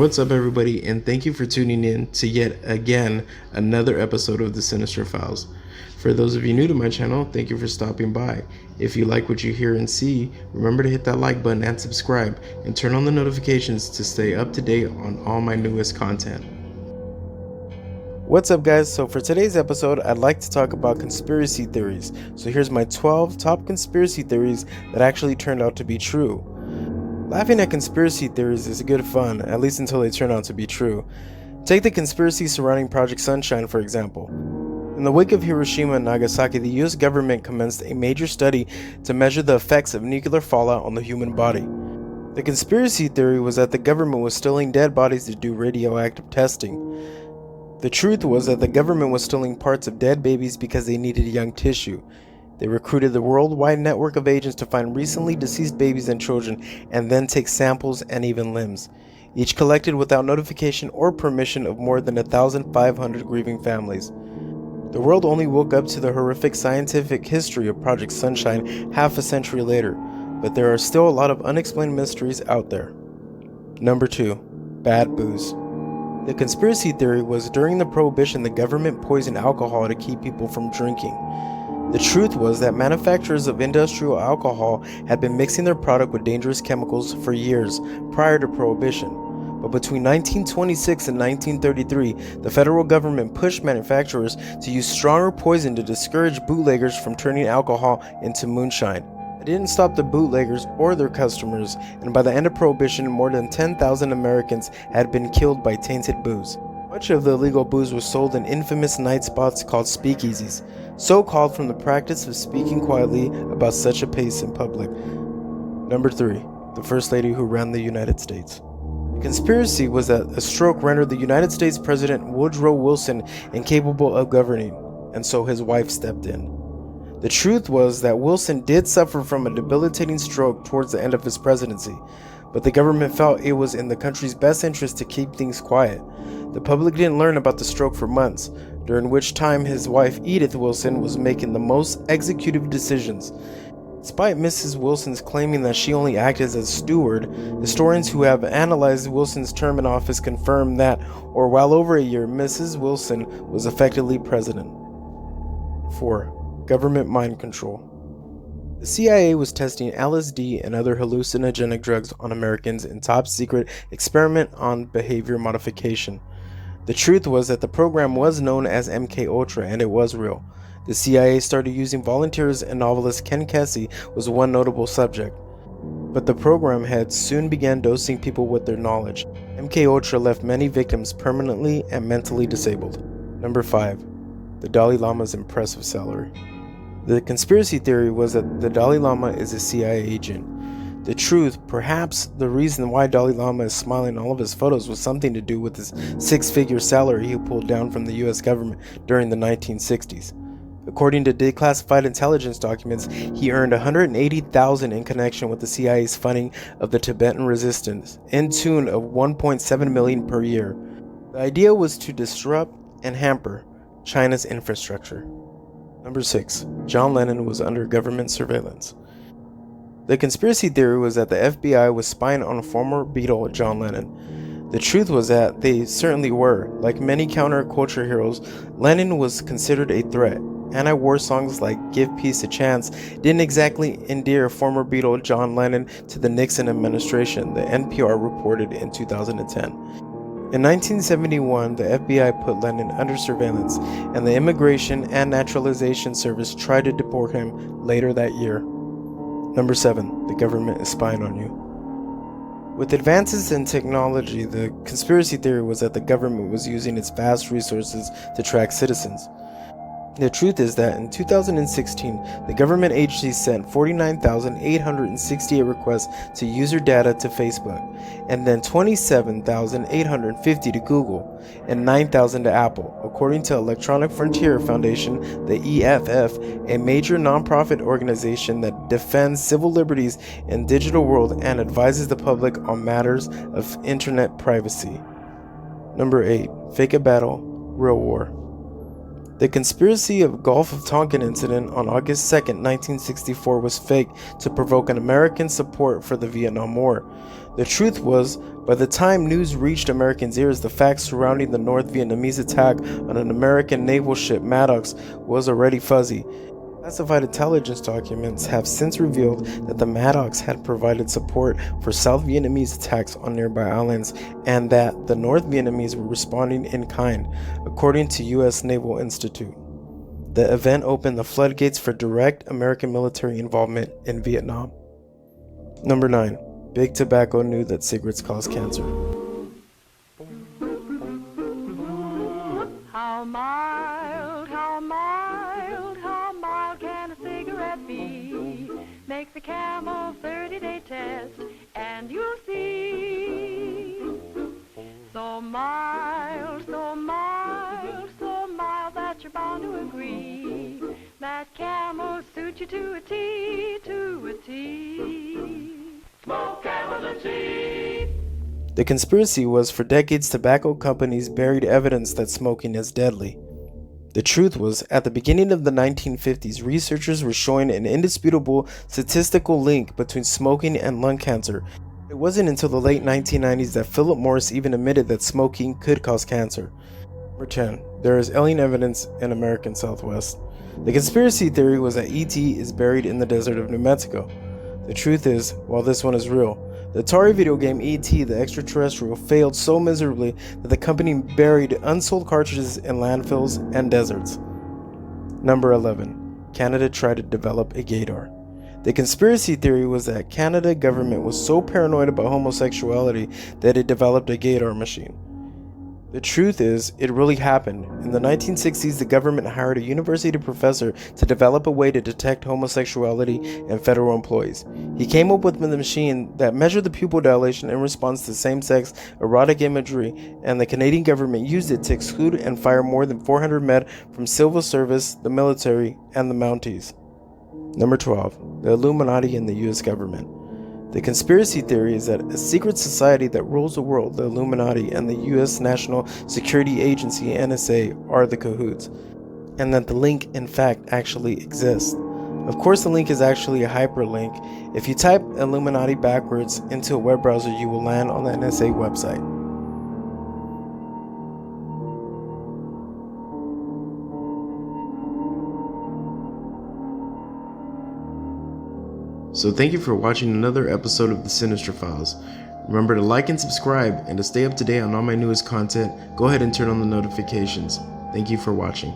What's up, everybody, and thank you for tuning in to yet again another episode of the Sinister Files. For those of you new to my channel, thank you for stopping by. If you like what you hear and see, remember to hit that like button and subscribe, and turn on the notifications to stay up to date on all my newest content. What's up, guys? So for today's episode, I'd like to talk about conspiracy theories. So here's my 12 top conspiracy theories that actually turned out to be true. Laughing at conspiracy theories is good fun, at least until they turn out to be true. Take the conspiracy surrounding Project Sunshine, for example. In the wake of Hiroshima and Nagasaki, the US government commenced a major study to measure the effects of nuclear fallout on the human body. The conspiracy theory was that the government was stealing dead bodies to do radioactive testing. The truth was that the government was stealing parts of dead babies because they needed young tissue. They recruited the worldwide network of agents to find recently deceased babies and children and then take samples and even limbs, each collected without notification or permission of more than 1,500 grieving families. The world only woke up to the horrific scientific history of Project Sunshine half a century later, but there are still a lot of unexplained mysteries out there. Number 2. Bad booze. The conspiracy theory was during the Prohibition the government poisoned alcohol to keep people from drinking. The truth was that manufacturers of industrial alcohol had been mixing their product with dangerous chemicals for years prior to Prohibition. But between 1926 and 1933, the federal government pushed manufacturers to use stronger poison to discourage bootleggers from turning alcohol into moonshine. It didn't stop the bootleggers or their customers, and by the end of Prohibition, more than 10,000 Americans had been killed by tainted booze. Much of the illegal booze was sold in infamous night spots called speakeasies, so called from the practice of speaking quietly about such a pace in public. Number 3. The First Lady who ran the United States. The conspiracy was that a stroke rendered the United States President Woodrow Wilson incapable of governing, and so his wife stepped in. The truth was that Wilson did suffer from a debilitating stroke towards the end of his presidency, but the government felt it was in the country's best interest to keep things quiet. The public didn't learn about the stroke for months, during which time his wife Edith Wilson was making the most executive decisions. Despite Mrs. Wilson's claiming that she only acted as a steward, historians who have analyzed Wilson's term in office confirm that, or well over a year, Mrs. Wilson was effectively president. 4. Government mind control. The CIA was testing LSD and other hallucinogenic drugs on Americans in top secret experiment on behavior modification. The truth was that the program was known as MK-Ultra, and it was real. The CIA started using volunteers, and novelist Ken Kesey was one notable subject. But the program heads soon began dosing people with their knowledge. MK-Ultra left many victims permanently and mentally disabled. Number 5. The Dalai Lama's impressive salary. The conspiracy theory was that the Dalai Lama is a CIA agent. The truth, perhaps the reason why Dalai Lama is smiling in all of his photos, was something to do with his six-figure salary he pulled down from the US government during the 1960s. According to declassified intelligence documents, he earned $180,000 in connection with the CIA's funding of the Tibetan resistance, in tune of $1.7 million per year. The idea was to disrupt and hamper China's infrastructure. Number 6. John Lennon was under government surveillance. The conspiracy theory was that the FBI was spying on former Beatle John Lennon. The truth was that they certainly were. Like many counterculture heroes, Lennon was considered a threat. Anti-war songs like Give Peace a Chance didn't exactly endear former Beatle John Lennon to the Nixon administration, the NPR reported in 2010. In 1971, the FBI put Lennon under surveillance, and the Immigration and Naturalization Service tried to deport him later that year. Number 7. The government is spying on you. With advances in technology, the conspiracy theory was that the government was using its vast resources to track citizens. The truth is that in 2016, the government agency sent 49,868 requests to user data to Facebook, and then 27,850 to Google, and 9,000 to Apple, according to Electronic Frontier Foundation, the EFF, a major nonprofit organization that defends civil liberties in the digital world and advises the public on matters of internet privacy. Number 8. Fake a battle, real war. The conspiracy of Gulf of Tonkin incident on August 2nd, 1964 was faked to provoke an American support for the Vietnam War. The truth was, by the time news reached Americans' ears, the facts surrounding the North Vietnamese attack on an American naval ship, Maddox, was already fuzzy. Classified intelligence documents have since revealed that the Maddox had provided support for South Vietnamese attacks on nearby islands and that the North Vietnamese were responding in kind, according to U.S. Naval Institute. The event opened the floodgates for direct American military involvement in Vietnam. Number 9. Big Tobacco knew that cigarettes cause cancer. How mild, how mild, how mild can a cigarette be? Make the Camel 30-day test and you'll see. So mild, so mild, so mild that you're bound to agree. That Camel suits you to a T, to a T. Smoke Camel and see. The conspiracy was for decades tobacco companies buried evidence that smoking is deadly. The truth was, at the beginning of the 1950s, researchers were showing an indisputable statistical link between smoking and lung cancer. It wasn't until the late 1990s that Philip Morris even admitted that smoking could cause cancer. Number 10. There is alien evidence in American Southwest. The conspiracy theory was that E.T. is buried in the desert of New Mexico. The truth is, while this one is real, the Atari video game E.T. the Extraterrestrial failed so miserably that the company buried unsold cartridges in landfills and deserts. Number 11. Canada tried to develop a Gaydar. The conspiracy theory was that Canada government was so paranoid about homosexuality that it developed a Gaydar machine. The truth is, it really happened. In the 1960s, the government hired a university professor to develop a way to detect homosexuality in federal employees. He came up with a machine that measured the pupil dilation in response to same-sex erotic imagery, and the Canadian government used it to exclude and fire more than 400 men from civil service, the military, and the Mounties. Number 12. The Illuminati and the U.S. government. The conspiracy theory is that a secret society that rules the world, the Illuminati, and the U.S. National Security Agency, NSA, are the cahoots, and that the link, in fact, actually exists. Of course, the link is actually a hyperlink. If you type Illuminati backwards into a web browser, you will land on the NSA website. So thank you for watching another episode of The Sinister Files. Remember to like and subscribe, and to stay up to date on all my newest content, go ahead and turn on the notifications. Thank you for watching.